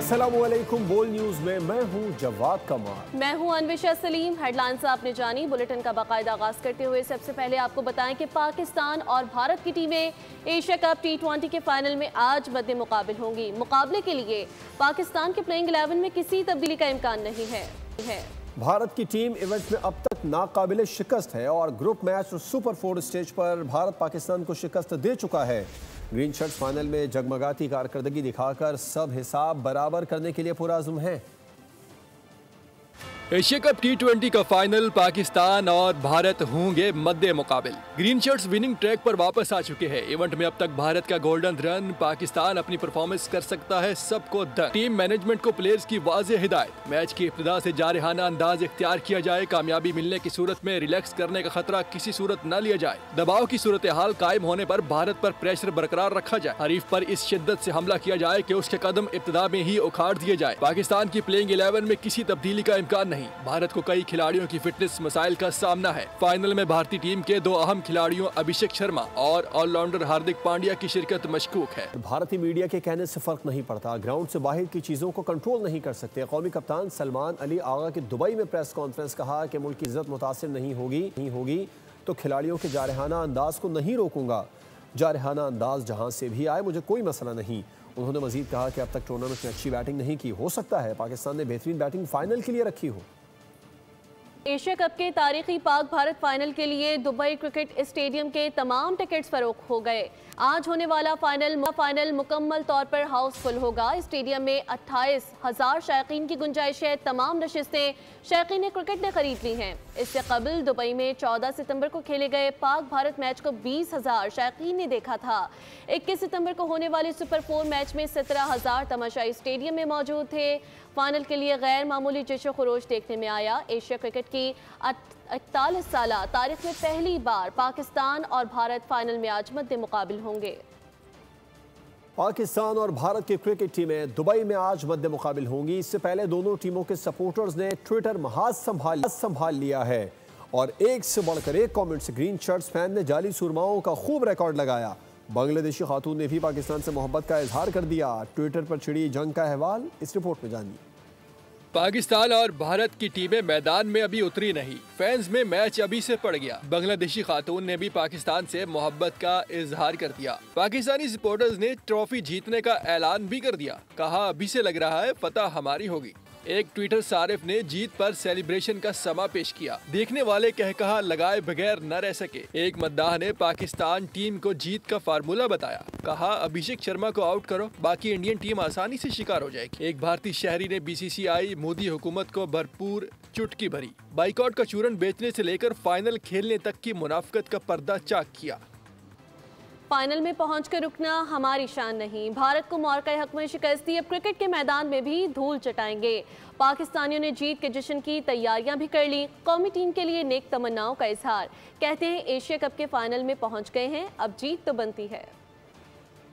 अस्सलामुअलैकुम। बोल न्यूज में मैं हूं जवाद कमाल। मैं हूं अन्विशा सलीम। हेडलाइंस आपने जानी। बुलेटिन का बाकायदा आगाज करते हुए सबसे पहले आपको बताएं कि पाकिस्तान और भारत की टीमें एशिया कप T20 के फाइनल में आज मद्दे मुकाबिल होंगी। मुकाबले के लिए पाकिस्तान के प्लेइंग 11 में किसी तब्दीली का इम्कान नहीं है। भारत की टीम इवेंट में अब तक नाकाबिले शिकस्त है और ग्रुप मैच और सुपर 4 स्टेज पर भारत पाकिस्तान को शिकस्त दे चुका है। ग्रीन शर्ट्स फाइनल में जगमगाती कारकर्दगी दिखाकर सब हिसाब बराबर करने के लिए पुरअज़्म है। एशिया कप T20 का फाइनल पाकिस्तान और भारत होंगे मद्दे मुकाबिल। ग्रीन शर्ट्स विनिंग ट्रैक पर वापस आ चुके हैं। इवेंट में अब तक भारत का गोल्डन रन, पाकिस्तान अपनी परफॉर्मेंस कर सकता है सबको दर। टीम मैनेजमेंट को प्लेयर्स की वाज़ेह हिदायत, मैच की इब्तिदा से जारहाना अंदाज इख्तियार किया जाए। कामयाबी मिलने की सूरत में रिलैक्स करने का खतरा किसी सूरत न लिया जाए। दबाव की सूरत हाल कायम होने पर भारत पर प्रेशर बरकरार रखा जाए। हरीफ पर इस शिद्दत से हमला किया जाए कि उसके कदम इब्तिदा में ही उखाड़ दिए जाए। पाकिस्तान की प्लेइंग 11 में किसी तब्दीली का इम्कान नहीं। भारत को कई खिलाड़ियों की फिटनेस मसाइल का सामना है। फाइनल में भारतीय टीम के दो अहम खिलाड़ियों अभिषेक शर्मा और ऑलराउंडर हार्दिक पांड्या की शिरकत मशकूक है। भारतीय मीडिया के कहने से फर्क नहीं पड़ता, ग्राउंड से बाहर की चीजों को कंट्रोल नहीं कर सकते। कौमी कप्तान सलमान अली आगा की दुबई में प्रेस कॉन्फ्रेंस कहा कि मुल्क की इज्जत मुतासिर नहीं होगी तो खिलाड़ियों के जारहाना अंदाज को नहीं रोकूंगा। जारहाना अंदाज जहां से भी आए मुझे कोई मसला नहीं। उन्होंने मजीद कहा कि अब तक टूर्नामेंट में अच्छी बैटिंग नहीं की, हो सकता है पाकिस्तान ने बेहतरीन बैटिंग फाइनल के लिए रखी हो। एशिया कप के तारीखी पाक भारत फाइनल के लिए दुबई क्रिकेट स्टेडियम के तमाम टिकट्स फरोख्त हो गए। आज होने वाला फाइनल मुकम्मल तौर पर हाउसफुल होगा। स्टेडियम में 28,000 शायकीन की गुंजाइश है। तमाम नशिस्तें शायकीन क्रिकेट ने खरीद ली हैं। इससे कबल दुबई में 14 सितंबर को खेले गए पाक भारत मैच को 20,000 शायकीन ने देखा था। 21 सितंबर को होने वाले सुपर 4 मैच में 17,000 तमाशाई स्टेडियम में मौजूद थे। फाइनल के लिए गैर मामूली जोशो खरोश देखने में आया। एशिया क्रिकेट की 41 साल तारीख में पहली बार पाकिस्तान और भारत फाइनल में आज मद्दे मुकाबिल होंगे। पाकिस्तान और भारत की क्रिकेट टीमें दुबई में आज मद्दे मुकाबिल होंगी। इससे पहले दोनों टीमों के सपोर्टर्स ने ट्विटर महाज संभाल लिया है और एक से बढ़कर एक कमेंट से ग्रीन शर्ट्स फैन ने जाली सुरमाओं का खूब रिकॉर्ड लगाया। बांग्लादेशी खातून ने भी पाकिस्तान से मोहब्बत का इजहार कर दिया। ट्विटर पर छिड़ी जंग का अहवाल इस रिपोर्ट में जानिए। पाकिस्तान और भारत की टीमें मैदान में अभी उतरी नहीं, फैंस में मैच अभी से पड़ गया। बांग्लादेशी खातून ने भी पाकिस्तान से मोहब्बत का इजहार कर दिया। पाकिस्तानी सपोर्टर्स ने ट्रॉफी जीतने का ऐलान भी कर दिया। कहा अभी से लग रहा है फतह हमारी होगी। एक ट्विटर सारिफ ने जीत पर सेलिब्रेशन का समा पेश किया। देखने वाले कहा लगाए बगैर न रह सके। एक मद्दाह ने पाकिस्तान टीम को जीत का फार्मूला बताया। कहा अभिषेक शर्मा को आउट करो, बाकी इंडियन टीम आसानी से शिकार हो जाएगी। एक भारतीय शहरी ने BCCI मोदी हुकूमत को भरपूर चुटकी भरी। बाइकआउट का चूरन बेचने से लेकर फाइनल खेलने तक की मुनाफकत का पर्दा चाक किया। फाइनल में पहुंचकर रुकना हमारी शान नहीं। भारत को मौका हक में शिकस्त दी। अब क्रिकेट के मैदान में भी धूल चटाएंगे। पाकिस्तानियों ने जीत के जश्न की तैयारियां भी कर ली। कौमी टीम के लिए नेक तमन्नाओं का इजहार। कहते हैं एशिया कप के फाइनल में पहुंच गए हैं, अब जीत तो बनती है।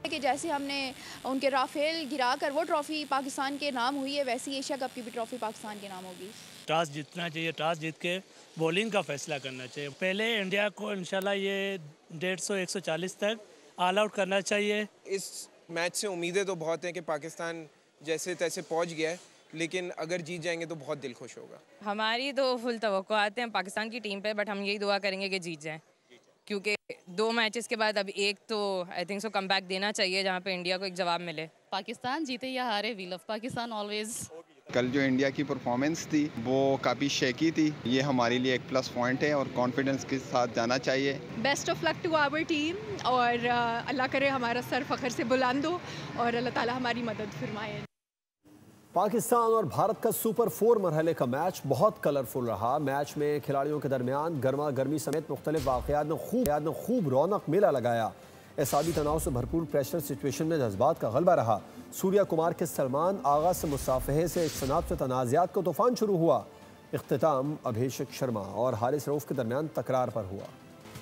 कि जैसे हमने उनके राफेल गिराकर वो ट्रॉफी पाकिस्तान के नाम हुई है, वैसी एशिया कप की भी ट्रॉफी पाकिस्तान के नाम होगी। टॉस जीतना चाहिए, टॉस जीत के बॉलिंग का फैसला करना चाहिए। पहले इंडिया को इंशाल्लाह ये 150-140 तक ऑल आउट करना चाहिए। इस मैच से उम्मीदें तो बहुत हैं कि पाकिस्तान जैसे तैसे पहुंच गया है, लेकिन अगर जीत जाएंगे तो बहुत दिल खुश होगा। हमारी तो फुल तवक्कुआत हैं पाकिस्तान की टीम पे, बट हम यही दुआ करेंगे कि जीत जाएं, क्योंकि 2 मैचेस के बाद अब एक तो I think so come back देना चाहिए जहाँ पे इंडिया को एक जवाब मिले। पाकिस्तान जीते या हारे, वी लव पाकिस्तान ऑलवेज। कल जो इंडिया की परफॉर्मेंस थी वो काफ़ी शेकी थी। ये हमारे लिए एक प्लस पॉइंट है और कॉन्फिडेंस के साथ जाना चाहिए। Best of luck to our team और अल्लाह करे हमारा सर फखर से बुलंद हो और अल्लाह ताला हमारी मदद फरमाए। पाकिस्तान और भारत का सुपर 4 मरहले का मैच बहुत कलरफुल रहा। मैच में खिलाड़ियों के दरमियान गर्मा गर्मी समेत मुख्तलिफ वाक़यात ने खूब रौनक मेला लगाया। एसाबी तनाव से भरपूर प्रेशर सिचुएशन में जज्बात का गलबा रहा। सूर्या कुमार के सलमान आगा से मुसाफहे से इज्तनाब से तनाज़ात का तूफान शुरू हुआ। इख्तिताम अभिषेक शर्मा और हारिस रऊफ के दरमियान तकरार पर हुआ।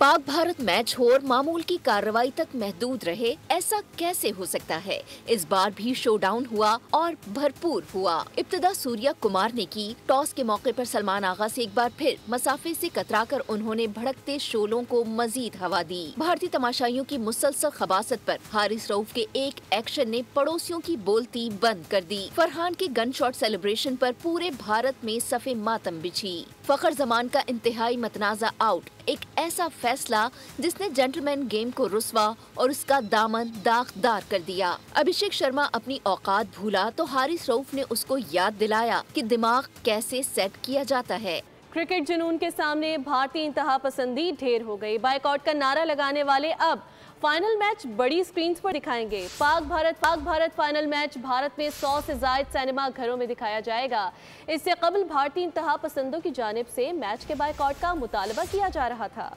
पाक भारत मैच हो और मामूल की कार्रवाई तक महदूद रहे, ऐसा कैसे हो सकता है? इस बार भी शोडाउन हुआ और भरपूर हुआ। इब्तिदा सूर्या कुमार ने की। टॉस के मौके पर सलमान आगा से एक बार फिर मसाफे से कतराकर उन्होंने भड़कते शोलों को मजीद हवा दी। भारतीय तमाशाइयों की मुसलसल खबासत पर हारिस रऊफ के एक एक्शन ने पड़ोसियों की बोलती बंद कर दी। फरहान के गन शॉट सेलिब्रेशन पर पूरे भारत में सफे मातम बिछी। फखर जमान का इंतहाई मतनाजा आउट, एक ऐसा फैसला जिसने जेंटलमैन गेम को रुस्वा और उसका दामन दागदार कर दिया। अभिषेक शर्मा अपनी औकात भूला तो हारिस रऊफ ने उसको याद दिलाया कि दिमाग कैसे सेट किया जाता है। क्रिकेट जुनून के सामने भारतीय इंतहा पसंदी ढेर हो गई। बायकॉट का नारा लगाने वाले अब फाइनल मैच बड़ी स्क्रीन पर दिखाएंगे। पाक भारत फाइनल मैच भारत में 100 से ज्यादा सिनेमा घरों में दिखाया जाएगा। इससे कबल भारतीय इंतहा पसंदों की जानिब से मैच के बायकॉट का मुतालबा किया जा रहा था।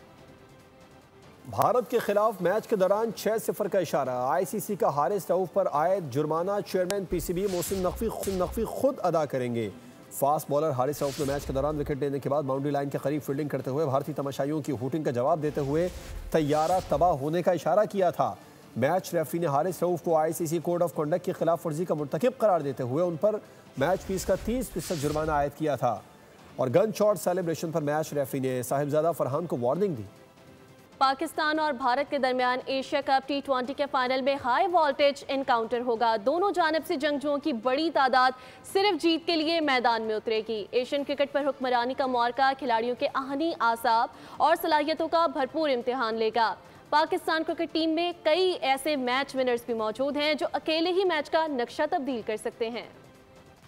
भारत के खिलाफ मैच के दौरान 6-0 का इशारा। आईसीसी का हारिस रऊफ पर आयद जुर्माना चेयरमैन पीसीबी मोहसिन नकवी खुद अदा करेंगे। फास्ट बॉलर हारिस रऊफ ने मैच के दौरान विकेट लेने के बाद बाउंड्री लाइन के करीब फील्डिंग करते हुए भारतीय तमाशाइयों की हूटिंग का जवाब देते हुए तैयारा तबाह होने का इशारा किया था। मैच रेफरी ने हारिस रऊफ को आईसीसी कोड ऑफ कंडक्ट की खिलाफ वर्जी का मुर्तकिब करार देते हुए उन पर मैच फीस का 30% जुर्माना आयद किया था। और गन शॉट सेलिब्रेशन पर मैच रेफरी ने साहिबजादा फरहान को वार्निंग दी। पाकिस्तान और भारत के दरमियान एशिया कप T20 के फाइनल में हाई वोल्टेज एनकाउंटर होगा। दोनों जानिब से जंगजुओं की बड़ी तादाद सिर्फ जीत के लिए मैदान में उतरेगी। एशियन क्रिकेट पर हुक्मरानी का मुआरका खिलाड़ियों के आहनी आसाब और सलाहियतों का भरपूर इम्तिहान लेगा। पाकिस्तान क्रिकेट टीम में कई ऐसे मैच विनर्स भी मौजूद हैं जो अकेले ही मैच का नक्शा तब्दील कर सकते हैं।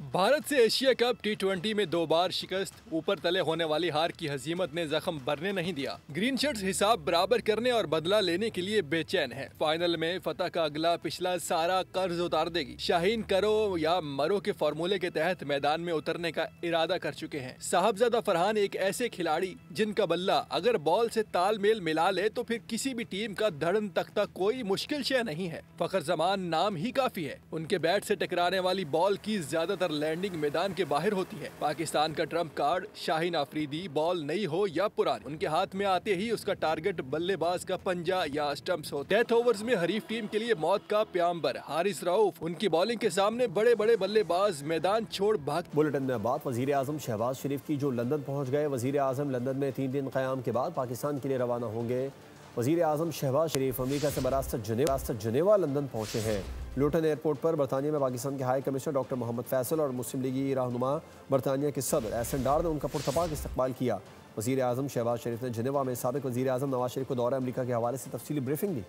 भारत से एशिया कप T20 में 2 बार शिकस्त, ऊपर तले होने वाली हार की हजीमत ने जख्म भरने नहीं दिया। ग्रीन शर्ट्स हिसाब बराबर करने और बदला लेने के लिए बेचैन है। फाइनल में फतह का अगला पिछला सारा कर्ज उतार देगी। शाहीन करो या मरो के फॉर्मूले के तहत मैदान में उतरने का इरादा कर चुके हैं। साहबजादा फरहान एक ऐसे खिलाड़ी जिनका बल्ला अगर बॉल से तालमेल मिला ले तो फिर किसी भी टीम का धड़न तख्ता कोई मुश्किल शय नहीं है। फखर जमान नाम ही काफी है। उनके बैट से टकराने वाली बॉल की ज्यादातर लैंडिंग मैदान के बाहर होती है। पाकिस्तान का Trump card Shaheen Afridi, ball नई हो या पुरानी, उनके हाथ में आते ही उसका टारगेट बल्लेबाज का पंजा या स्टंप्स हो। डेथ ओवर्स में हरीफ टीम के लिए मौत का प्याम्बर हारिस रऊफ, उनकी बॉलिंग के सामने बड़े बड़े बल्लेबाज मैदान छोड़ भाग। बुलेटिन में बात वजीर आजम शहबाज शरीफ की जो लंदन पहुंच गए। वजीर आजम लंदन में 3 दिन क़याम के बाद पाकिस्तान के लिए रवाना होंगे। वजीर आजम शहबाज शरीफ अमेरिका से बरासत जनेवा लंदन पहुंचे हैं। लूटन एयरपोर्ट पर बरतानिया में पाकिस्तान के high commissioner doctor Mohammad Faisal और मुस्लिम लीगी रहनुमा बरतानिया के सदर एहसन डार ने उनका पुरतपाक इस्तकबाल किया। वजीर आजम शहबाज शरीफ ने जनेवा में साबिक वजीर आजम नवाज शरीफ को दौरा अमरीका के हवाले से तफसीली ब्रीफिंग दी।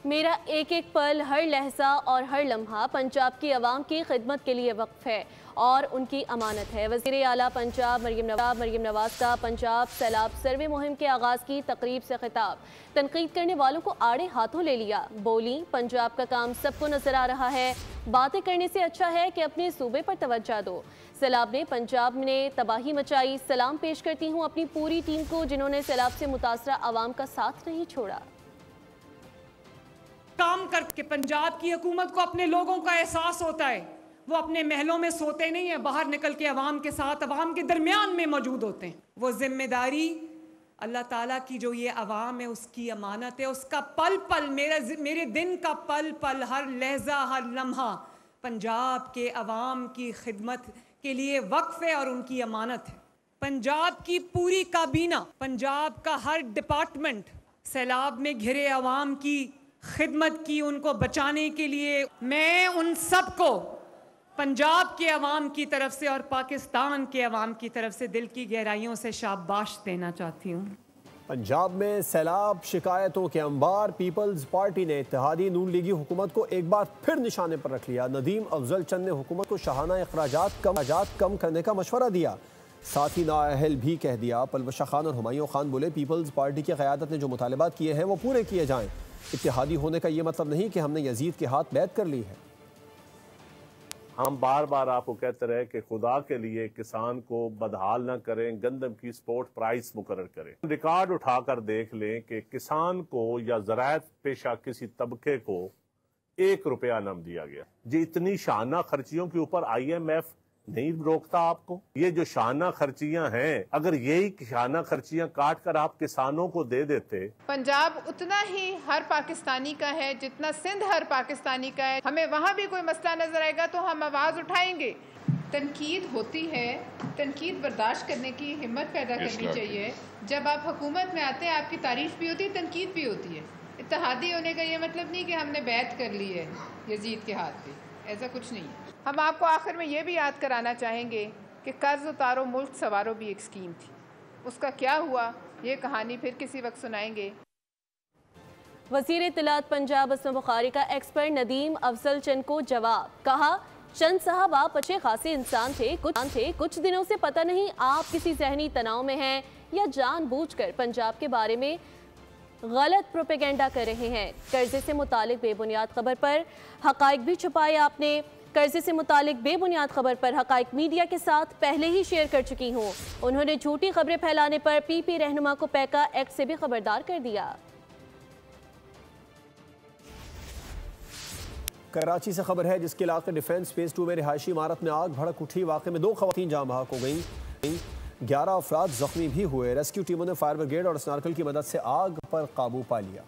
मेरा एक एक पल, हर लहजा और हर लम्हा पंजाब की आवाम की खिदमत के लिए वक्फ है और उनकी अमानत है। वज़ीर आला पंजाब मरियम नवाज का पंजाब सैलाब सर्वे मुहिम के आगाज़ की तकरीब से खिताब। तनकीद करने वालों को आड़े हाथों ले लिया। बोली, पंजाब का काम सबको नजर आ रहा है। बातें करने से अच्छा है कि अपने सूबे पर तवज्जो दो। सैलाब ने पंजाब में तबाही मचाई। सलाम पेश करती हूँ अपनी पूरी टीम को जिन्होंने सैलाब से मुतासरा आवाम का साथ नहीं छोड़ा। काम करके पंजाब की हुकूमत को अपने लोगों का एहसास होता है। वो अपने महलों में सोते नहीं है, बाहर निकल के अवाम के साथ, अवाम के दरमियान में मौजूद होते हैं। वो जिम्मेदारी अल्लाह ताला की जो ये अवाम है उसकी अमानत है। उसका पल पल, मेरे दिन का पल पल, हर लहजा हर लम्हा पंजाब के अवाम की खिदमत के लिए वक्फ है और उनकी अमानत है। पंजाब की पूरी काबीना, पंजाब का हर डिपार्टमेंट सैलाब में घिरे अवाम की खिदमत की, उनको बचाने के लिए। मैं उन सब को पंजाब के अवाम की तरफ से और पाकिस्तान के अवाम की तरफ से दिल की गहराइयों से शाबाश देना चाहती हूँ। पंजाब में सैलाब शिकायतों के अंबार। पीपल्स पार्टी ने इत्तेहादी नून लीगी हुकूमत को एक बार फिर निशाने पर रख लिया। नदीम अफजल चंद ने हुकूमत को शाहाना अखराजात कम करने का मशवरा दिया, साथ ही नाअहल भी कह दिया। पलवशा खान और हुमायूं खान बोले, पीपल्स पार्टी की क़यादत ने जो मुतालबात किए हैं वो पूरे किए जाएँ। इत्तेहादी होने का ये मतलब नहीं कि हमने यजीद के हाथ बैत कर ली है। हम बार बार आपको कहते रहे कि खुदा के लिए किसान को बदहाल ना करें, गंदम की स्पोर्ट प्राइस मुकर्रर करें। रिकॉर्ड उठाकर देख लें कि किसान को या ज़राअत पेशा किसी तबके को 1 रुपया नम दिया गया। जी इतनी शाना खर्चियों के ऊपर IMF नहीं रोकता आपको। ये जो शाना खर्चियां हैं, अगर यही शाना खर्चियां काट कर आप किसानों को दे देते। पंजाब उतना ही हर पाकिस्तानी का है जितना सिंध हर पाकिस्तानी का है। हमें वहाँ भी कोई मसला नजर आएगा तो हम आवाज उठाएंगे। तनकीद होती है, तनकीद बर्दाश्त करने की हिम्मत पैदा करनी चाहिए। जब आप हुकूमत में आते हैं आपकी तारीफ भी होती है, तनकीद भी होती है। इत्तेहादी होने का ये मतलब नहीं कि हमने बैत कर ली है यजीद के हाथ पे, ऐसा कुछ नहीं है। हम आपको आखिर में ये भी याद कराना चाहेंगे कि कर्ज उतारो मुल्क सवारो भी एक स्कीम थी, उसका क्या हुआ ये कहानी फिर किसी वक्त सुनाएंगे। वज़ीर इत्तलात पंजाब असम बुखारी का एक्सपर्ट नदीम अफजल चंद को जवाब, कहा चंद साहब आप अच्छे खासे इंसान थे, कुछ दिनों से पता नहीं आप किसी जहनी तनाव में हैं या जानबूझकर पंजाब के बारे में गलत प्रोपेगेंडा कर रहे हैं। कर्जे से मुतालिक बेबुनियाद खबर पर हकाइक भी छुपाए आपने। कर्जे से मुतालिक बेबुनियाद खबर पर हकाइक मीडिया के साथ पहले ही शेयर कर चुकी हूँ। उन्होंने झूठी खबरें फैलाने पर पीपी रहनुमा को पैका एक्ट से भी खबरदार कर दिया। कराची से खबर है जिसके इलाके डिफेंस फेज 2 में रिहायशी इमारत में आग भड़क उठी। वाक़े में 2 खवातीन जाँ बहक हो गई, 11 अफराद जख्मी भी हुए। रेस्क्यू टीमों ने फायर ब्रिगेड और स्नार्कल की मदद से आग पर काबू पा लिया।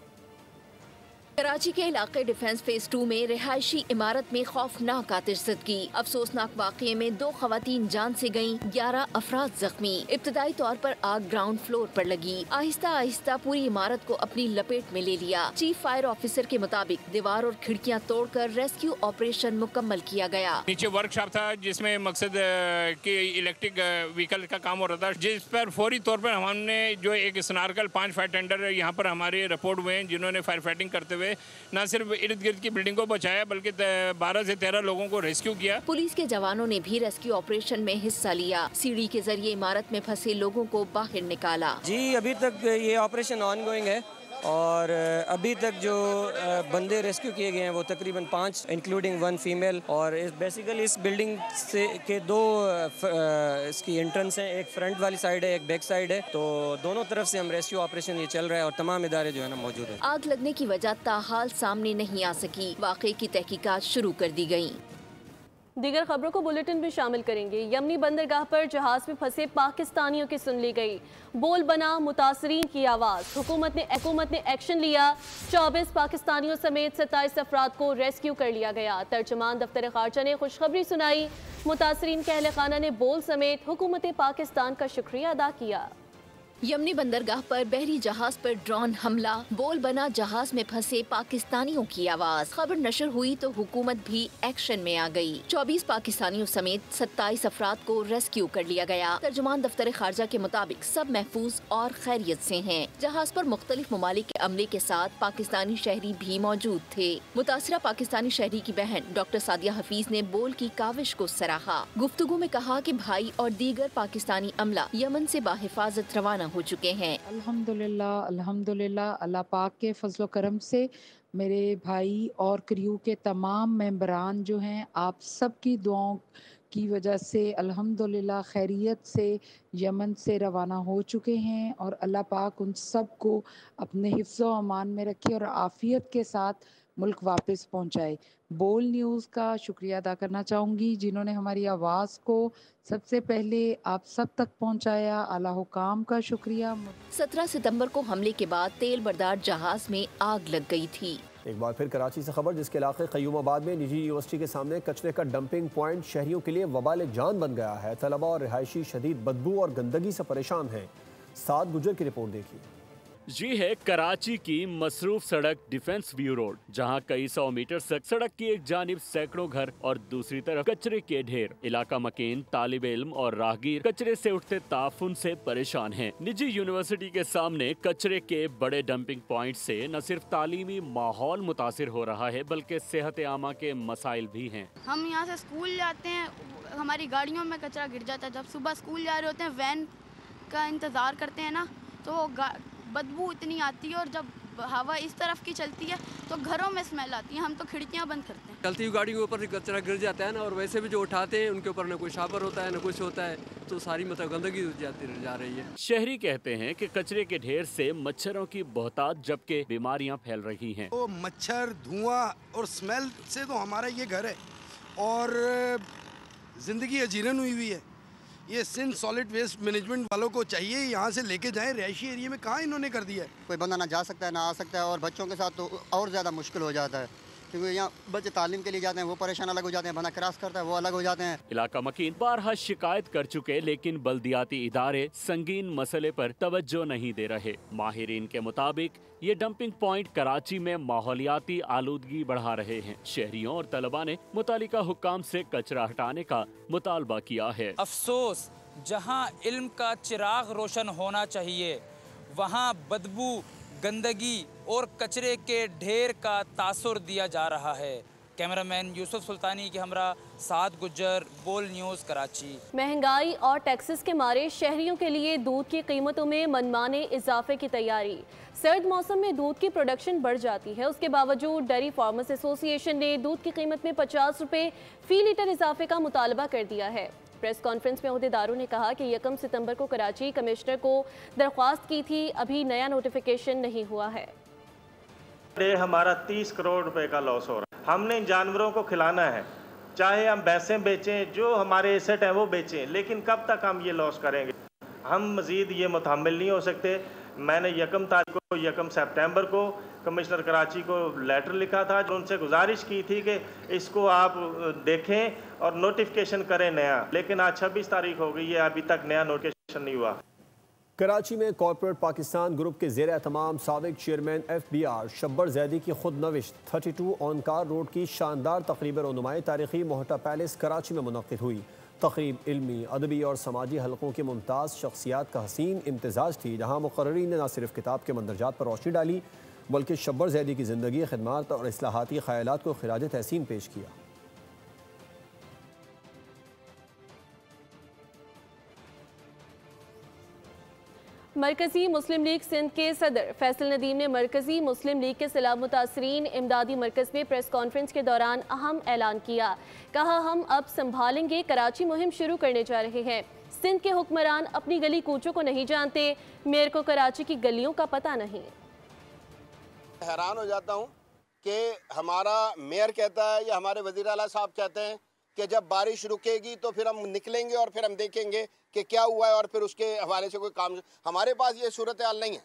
कराची के इलाके डिफेंस फेज 2 में रिहायशी इमारत में खौफनाक आतिशज़दगी। अफसोसनाक वाक़ये में 2 खवातीन जान से गईं, 11 अफराद जख्मी। इब्तदाई तौर पर आग ग्राउंड फ्लोर पर लगी, आहिस्ता आहिस्ता पूरी इमारत को अपनी लपेट में ले लिया। चीफ फायर ऑफिसर के मुताबिक दीवार और खिड़कियां तोड़कर रेस्क्यू ऑपरेशन मुकम्मल किया गया। नीचे वर्कशॉप था जिसमें मकसद के इलेक्ट्रिक व्हीकल का काम हो रहा था, जिस पर फौरी तौर पर हमने जो एक स्नार्कल 5 फायर टेंडर यहाँ पर हमारे रिपोर्ट हुए हैं जिन्होंने फायर फाइटिंग करते हुए न सिर्फ इर्द गिर्द की बिल्डिंग को बचाया बल्कि 12 से 13 लोगों को रेस्क्यू किया। पुलिस के जवानों ने भी रेस्क्यू ऑपरेशन में हिस्सा लिया, सीढ़ी के जरिए इमारत में फंसे लोगों को बाहर निकाला। जी अभी तक ये ऑपरेशन ऑनगोइंग है और अभी तक जो बंदे रेस्क्यू किए गए हैं वो तकरीबन 5 इंक्लूडिंग 1 फीमेल। और बेसिकली इस बिल्डिंग से के 2 इसकी एंट्रेंस हैं, एक फ्रंट वाली साइड है, एक बैक साइड है, तो दोनों तरफ से हम रेस्क्यू ऑपरेशन ये चल रहा है और तमाम इदारे जो है ना मौजूद है। आग लगने की वजह ताहाल सामने नहीं आ सकी, वाक़े की तहकीकात शुरू कर दी गयी। दीगर खबरों को बुलेटिन में शामिल करेंगे। यमनी बंदरगाह पर जहाज में फंसे पाकिस्तानियों की सुन ली गई, बोल बना मुतासरीन की आवाज़। हुकूमत ने एक्शन लिया, 24 पाकिस्तानियों समेत 27 अफराद को रेस्क्यू कर लिया गया। तर्जुमान दफ्तर खारजा ने खुशखबरी सुनाई, मुतासरीन के अहले खाना ने बोल समेत हुकूमत पाकिस्तान का शुक्रिया अदा किया। यमनी बंदरगाह पर बहरी जहाज पर ड्रोन हमला, बोल बना जहाज में फंसे पाकिस्तानियों की आवाज। खबर नशर हुई तो हुकूमत भी एक्शन में आ गई। 24 पाकिस्तानियों समेत 27 अफराद को रेस्क्यू कर लिया गया। तर्जुमान दफ्तर खारजा के मुताबिक सब महफूज और खैरियत से हैं। जहाज पर मुख्तलिफ ममालिक के अमले के साथ पाकिस्तानी शहरी भी मौजूद थे। मुतासरा पाकिस्तानी शहरी की बहन डॉक्टर सादिया हफीज ने बोल की काविश को सराहा। गुफ्तगू में कहा कि भाई और दीगर पाकिस्तानी अमला यमन से बाहिफाजत रवाना हो चुके हैं। अल्हम्दुलिल्लाह अल्हम्दुलिल्लाह, अल्लाह पाक के फजलो करम से मेरे भाई और क्रू के तमाम मेंबरान जो हैं, आप सबकी दुआओं की वजह से अल्हम्दुलिल्लाह खैरियत से यमन से रवाना हो चुके हैं और अल्लाह पाक उन सब को अपने हिफ्ज़ो अमान में रखे और आफियत के साथ मुल्क वापस पहुंचाए। बोल न्यूज़ का शुक्रिया अदा करना चाहूँगी जिन्होंने हमारी आवाज़ को सबसे पहले आप सब तक पहुंचाया। आला हुकाम का शुक्रिया। 17 सितंबर को हमले के बाद तेल बरदार जहाज में आग लग गई थी। एक बार फिर कराची से खबर जिसके इलाके क़य्यूमाबाद में निजी यूनिवर्सिटी के सामने कचरे का डंपिंग पॉइंट शहरियों के लिए वबाल जान बन गया है। तलबा और रिहायशी शदीद बदबू और गंदगी से परेशान हैं। साद गुजर की रिपोर्ट देखिए। ये है कराची की मसरूफ सड़क डिफेंस व्यू रोड, जहां कई 100 मीटर तक सड़क की एक जानिब सैकड़ों घर और दूसरी तरफ कचरे के ढेर। इलाका मकीन, तालिब इल्म और राहगीर कचरे से उठते ताफुन से परेशान हैं। निजी यूनिवर्सिटी के सामने कचरे के बड़े डंपिंग पॉइंट से न सिर्फ तालीमी माहौल मुतासिर हो रहा है बल्कि सेहत आमा के मसाइल भी हैं। हम यहाँ से स्कूल जाते हैं, हमारी गाड़ियों में कचरा गिर जाता है। जब सुबह स्कूल जा रहे होते हैं, वैन का इंतज़ार करते हैं ना, तो बदबू इतनी आती है और जब हवा इस तरफ की चलती है तो घरों में स्मेल आती है। हम तो खिड़कियां बंद करते हैं। चलती हुई गाड़ी के ऊपर कचरा गिर जाता है ना, और वैसे भी जो उठाते हैं उनके ऊपर न कोई शावर होता है न कुछ होता है, तो सारी मतलब गंदगी जाती जा रही है। शहरी कहते हैं कि कचरे के ढेर से मच्छरों की बहुतायत जबकि बीमारियां फैल रही हैं। तो मच्छर, धुआं और स्मेल से तो हमारा ये घर है और ज़िंदगी अजीरन हुई है। ये सिंध सॉलिड वेस्ट मैनेजमेंट वालों को चाहिए यहाँ से लेके जाएं। रिहायशी एरिया में कहाँ इन्होंने कर दिया है। कोई बंदा ना जा सकता है ना आ सकता है, और बच्चों के साथ तो और ज़्यादा मुश्किल हो जाता है, क्योंकि यहाँ बच्चे तालीम के लिए जाते हैं, वो परेशान अलग हो जाते हैं, बंदा क्रॉस करता है वो अलग हो जाते हैं। इलाका मकीन बारहा शिकायत कर चुके, लेकिन बल्दियाती इदारे संगीन मसले पर तवज्जो नहीं दे रहे। माहिरीन के मुताबिक ये डंपिंग पॉइंट कराची में माहौलियाती आलूदगी बढ़ा रहे हैं। शहरियों और तलबा ने मुतालिका हुक्काम से कचरा हटाने का मुतालबा किया है। अफसोस, जहां इल्म का चिराग रोशन होना चाहिए वहां बदबू, गंदगी और कचरे के ढेर का तासुर दिया जा रहा है। कैमरामैन यूसुफ सुल्तानी के हमरा साद गुज्जर, बोल न्यूज़, कराची। महंगाई और टैक्सेस के मारे शहरियों के लिए दूध की कीमतों में मनमाने इजाफे की तैयारी। सर्द मौसम में दूध की प्रोडक्शन बढ़ जाती है, उसके बावजूद डेयरी फार्मर्स एसोसिएशन ने दूध की कीमत में 50 रुपये फी लीटर इजाफे का मुतालबा कर दिया है। प्रेस कॉन्फ्रेंस में ओहदेदारों ने कहा कि 1 सितंबर को कराची कमिश्नर को दरख्वास्त की थी, अभी नया नोटिफिकेशन नहीं हुआ है। हमारा 30 करोड़ रुपए का लॉस हो रहा है। हमने इन जानवरों को खिलाना है, चाहे हम भैंसें बेचें, जो हमारे एसेट हैं वो बेचें, लेकिन कब तक हम ये लॉस करेंगे। हम मज़ीद ये मुतहम्मिल नहीं हो सकते। मैंने 1 तारीख को 1 सितंबर को कमिश्नर कराची को लेटर लिखा था, जो उनसे गुजारिश की थी कि इसको आप देखें और नोटिफिकेशन करें नया, लेकिन आज 26 तारीख हो गई है, अभी तक नया नोटिफिकेशन नहीं हुआ। कराची में कॉर्पोरेट पाकिस्तान ग्रुप के ज़ेर एहतमाम साबिक चेयरमैन FBR शब्बर जैदी की खुद नविश्त 32 ऑनकार रोड की शानदार तकरीब रोनुमाई तारीखी मोहटा पैलेस कराची में मुनक़्क़िद हुई। तकरीब इल्मी, अदबी और समाजी हलकों की मुमताज़ शख्सियात का हसीन इम्तिजाज थी, जहाँ मुक़र्रीन ने न सिर्फ किताब के मंदरजात पर रोशनी डाली, बल्कि शब्बर जैदी की ज़िंदगी, खिदमात और इस्लाहाती ख़यालात को खिराज तहसीन पेश किया। मरकज़ी मुस्लिम लीग सिंध के सदर फैसल नदीम ने मरकज़ी मुस्लिम लीग के सैलाब मुतासरीन इमदादी मरकज़ में प्रेस कॉन्फ्रेंस के दौरान अहम ऐलान किया। कहा, हम अब संभालेंगे, कराची मुहिम शुरू करने जा रहे हैं। सिंध के हुक्मरान अपनी गली कूचों को नहीं जानते, मेयर को कराची की गलियों का पता नहीं। हैरान हो जाता हूँ कि हमारा मेयर कहता है या हमारे वज़ीर आला साहब कहते हैं कि जब बारिश रुकेगी तो फिर हम निकलेंगे और फिर हम देखेंगे कि क्या हुआ है और फिर उसके हवाले से कोई काम। हमारे पास ये सूरत हाल नहीं है।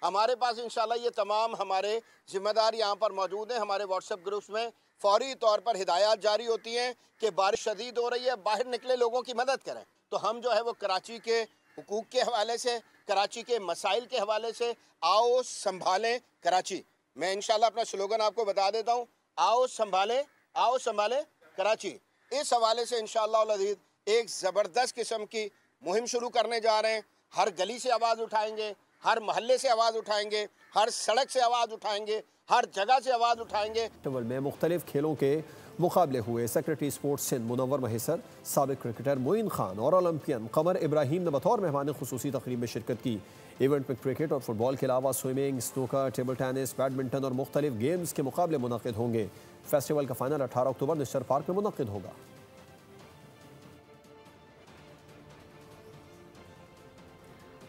हमारे पास इंशाल्लाह ये तमाम हमारे ज़िम्मेदार यहाँ पर मौजूद हैं। हमारे व्हाट्सएप ग्रुप्स में फौरी तौर पर हिदायत जारी होती हैं कि बारिश शदीद हो रही है, बाहर निकले लोगों की मदद करें। तो हम जो है वो कराची के हुकूक के हवाले से, कराची के मसाइल के हवाले से, आओ संभालें कराची। मैं इंशाल्लाह अपना स्लोगन आपको बता देता हूँ, आओ संभालें कराची। इस हवाले से इंशाअल्लाह अज़ीज़ एक ज़बरदस्त किस्म की मुहिम शुरू करने जा रहे हैं। हर गली से आवाज़ उठाएंगे, हर महल्ले से आवाज़ उठाएंगे, हर सड़क से आवाज़ उठाएंगे, हर जगह से आवाज़ उठाएंगे। टवल में मुख्तलिफ खेलों के मुकाबले हुए। सेक्रेटरी स्पोर्ट्स सिंध मुनव्वर महिसर, साबिक क्रिकेटर मोइन खान और ओलंपियन कमर इब्राहिम ने बतौर मेहमान खुसूसी तकरीब में शिरकत की। इवेंट में क्रिकेट और फुटबॉल के अलावा swimming, snooker, table tennis, badminton और मुख्तलिफ गेम्स के मुकाबले मुनक़्क़िद होंगे। फेस्टिवल का फाइनल 18 अक्टूबर निश्चर पार्क में मुनक़्क़िद होगा।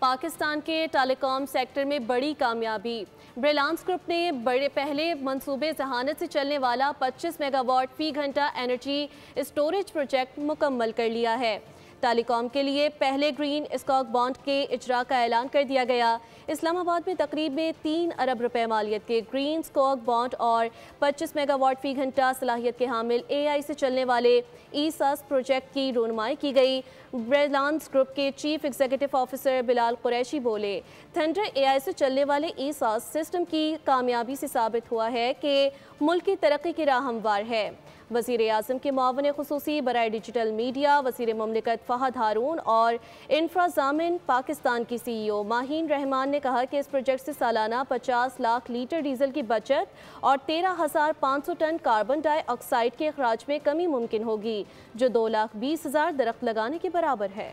पाकिस्तान के टेलीकॉम सेक्टर में बड़ी कामयाबी। ब्रिलांस ग्रुप ने पहले मंसूबे जहानत से चलने वाला 25 मेगावाट फी घंटा एनर्जी स्टोरेज प्रोजेक्ट मुकम्मल कर लिया है। टेलीकॉम के लिए पहले ग्रीन स्टॉक बॉन्ड के इजरा का ऐलान कर दिया गया। इस्लामाबाद में तकरीब में 3 अरब रुपए मालियत के ग्रीन स्टॉक बॉन्ड और 25 मेगावाट फी घंटा सलाहियत के हामिल AI से चलने वाले ईसास प्रोजेक्ट की रोनुमाई की गई। ब्रिलांस ग्रुप के chief executive officer Bilal Qureshi बोले, थंडर AI से चलने वाले ईसास सिस्टम की कामयाबी से साबित हुआ है कि मुल्क की तरक्की की राह हमवार है। वज़ीर आज़म के मुआवन खुसूसी बराए डिजिटल मीडिया वज़ीर मुमलिकत फ़हद हारून और इंफ्राज़ामिन पाकिस्तान की CEO माहीन रहमान ने कहा कि इस प्रोजेक्ट से सालाना 50 लाख लीटर डीजल की बचत और 13,500 टन कार्बन डाइऑक्साइड के अखराज में कमी मुमकिन होगी, जो 2,20,000 दरख्त लगाने के बराबर है।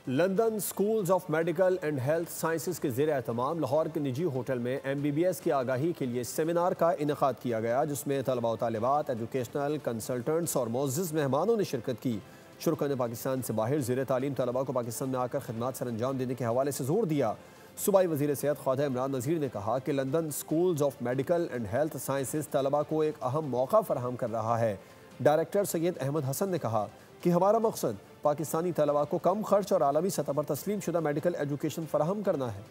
London schools of medical and health sciences के ज़ेर एहतमाम लाहौर के निजी होटल में MBBS की आगाही के लिए सेमिनार का इनेकाद किया गया, जिसमें तलबा और तालिबात, एजुकेशनल कंसल्टेंट्स और मोअज़्ज़िज़ मेहमानों ने शिरकत की। शुरका ने पाकिस्तान से बाहर ज़ेर तालीम तलबा को पाकिस्तान में आकर खिदमात सर अंजाम देने के हवाले से जोर दिया। सूबाई वज़ीर सेहत ख्वाजा इमरान नज़ीर ने कहा कि London schools of medical and health sciences तलबा को एक अहम मौका फराहम कर रहा है। डायरेक्टर सैयद अहमद हसन ने कहा कि हमारा मकसद पाकिस्तानी तलबा को कम खर्च और आलमी सतह पर तस्लीम शुदा मेडिकल एजुकेशन फराहम करना है।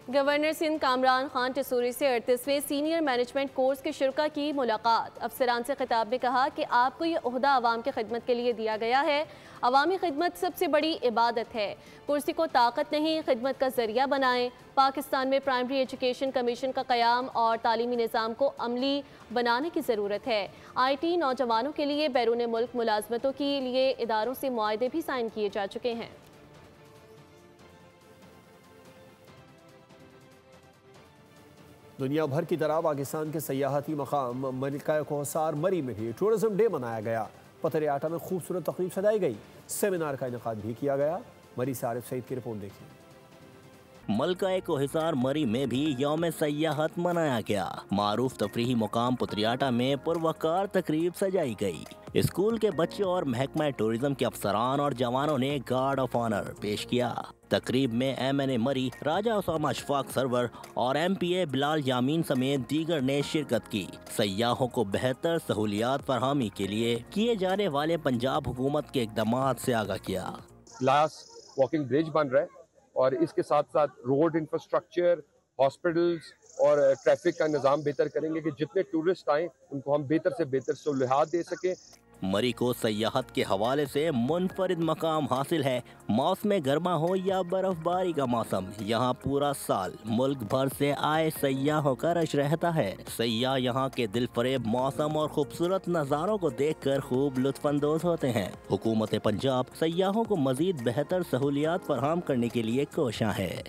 गवर्नर सिंध कामरान खान टिसूरी से 38वें सीनियर मैनेजमेंट कोर्स के शुरका की मुलाकात। अफसरान से खिताब में कहा कि आपको ये ओहदा आवाम की खिदमत के लिए दिया गया है। अवामी खिदमत सबसे बड़ी इबादत है। कुर्सी को ताकत नहीं, खिदमत का जरिया बनाएं। पाकिस्तान में प्राइमरी एजुकेशन कमीशन का क़याम और तालीमी निज़ाम को अमली बनाने की ज़रूरत है। IT नौजवानों के लिए बैरून मुल्क मुलाजमतों के लिए इदारों से मुआहदे भी साइन किए जा चुके हैं। दुनिया भर की तरह पाकिस्तान के सयाहती मकाम मलिका कोहसार मरी में भी टूरिज्म डे मनाया गया। पतरे आटा में खूबसूरत तकरीब सजाई गई। सेमिनार का इनेकाद भी किया गया। मरी से आरिफ सईद की रिपोर्ट देखिए। मलका कोहिसार मरी में भी यौम सयाहत मनाया गया। मारूफ तफरीही मुकाम पुतरियाटा में पुरवकार तकरीब सजाई गई। स्कूल के बच्चे और महकमा टूरिज्म के अफसरान और जवानों ने गार्ड ऑफ ऑनर पेश किया। तकरीब में MNA मरी, राजा उसामा अशफाक सरवर और MPA बिलाल यामीन समेत दीगर ने शिरकत की। सयाहों को बेहतर सहूलियात फरहमी के लिए किए जाने वाले पंजाब हुकूमत के इक़दामात से आगाह किया। ग्लास वॉकिंग ब्रिज बन रहा है और इसके साथ साथ रोड इंफ्रास्ट्रक्चर, हॉस्पिटल्स और ट्रैफिक का निज़ाम बेहतर करेंगे कि जितने टूरिस्ट आएँ उनको हम बेहतर से बेहतर सहूलियात दे सकें। मरी को सयाहत के हवाले से मुनफरिद मकाम हासिल है। मौसम गर्मा हो या बर्फबारी का मौसम, यहाँ पूरा साल मुल्क भर से आए सयाहों का रश रहता है। सयाह यहाँ के दिलफरेब मौसम और खूबसूरत नज़ारों को देखकर खूब लुत्फानंदोज होते हैं। हुकूमत पंजाब सयाहों को मजीद बेहतर सहूलियात फराहम करने के लिए कोशां है।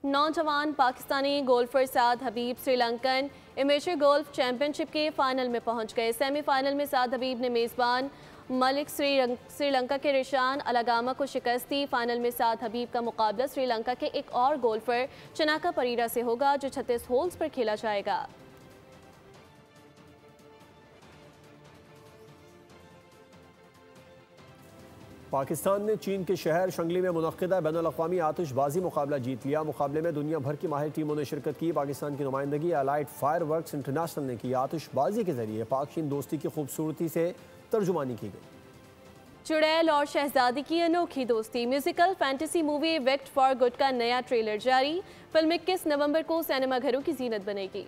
नौजवान पाकिस्तानी गोल्फर साद हबीब श्रीलंकन एमेचर गोल्फ चैंपियनशिप के फाइनल में पहुंच गए। सेमीफाइनल में साद हबीब ने मेज़बान मलिक श्रीलंका के रिशान अलागामा को शिकस्त दी। फाइनल में साद हबीब का मुकाबला श्रीलंका के एक और गोल्फर चनाका परीरा से होगा जो 36 होल्स पर खेला जाएगा। पाकिस्तान ने चीन के शहर शंगली में मुनक्किदा बैनुल-अक़वामी आतिशबाजी मुकाबला जीत लिया। मुकाबले में दुनिया भर की माहिर टीमों ने शिरकत की। पाकिस्तान की नुमाइंदगी अलाइड फायर वर्क्स इंटरनेशनल ने की। आतिशबाजी के जरिए पाक चीन दोस्ती की खूबसूरती से तर्जुमानी की गई। चुड़ैल और शहजादी की अनोखी दोस्ती। Musical fantasy movie wicked for good का नया ट्रेलर जारी। फिल्म 21 नवंबर को सिनेमाघरों की जीनत बनेगी।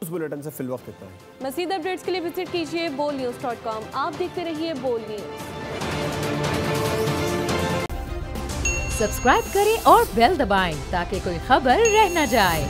उस बुलेटिन से फिल वक्त इतना है। मज़ीद अपडेट्स के लिए विजिट कीजिए bolnews.com। आप देखते रहिए बोल न्यूज़। सब्सक्राइब करें और बेल दबाएं ताकि कोई खबर रह न जाए।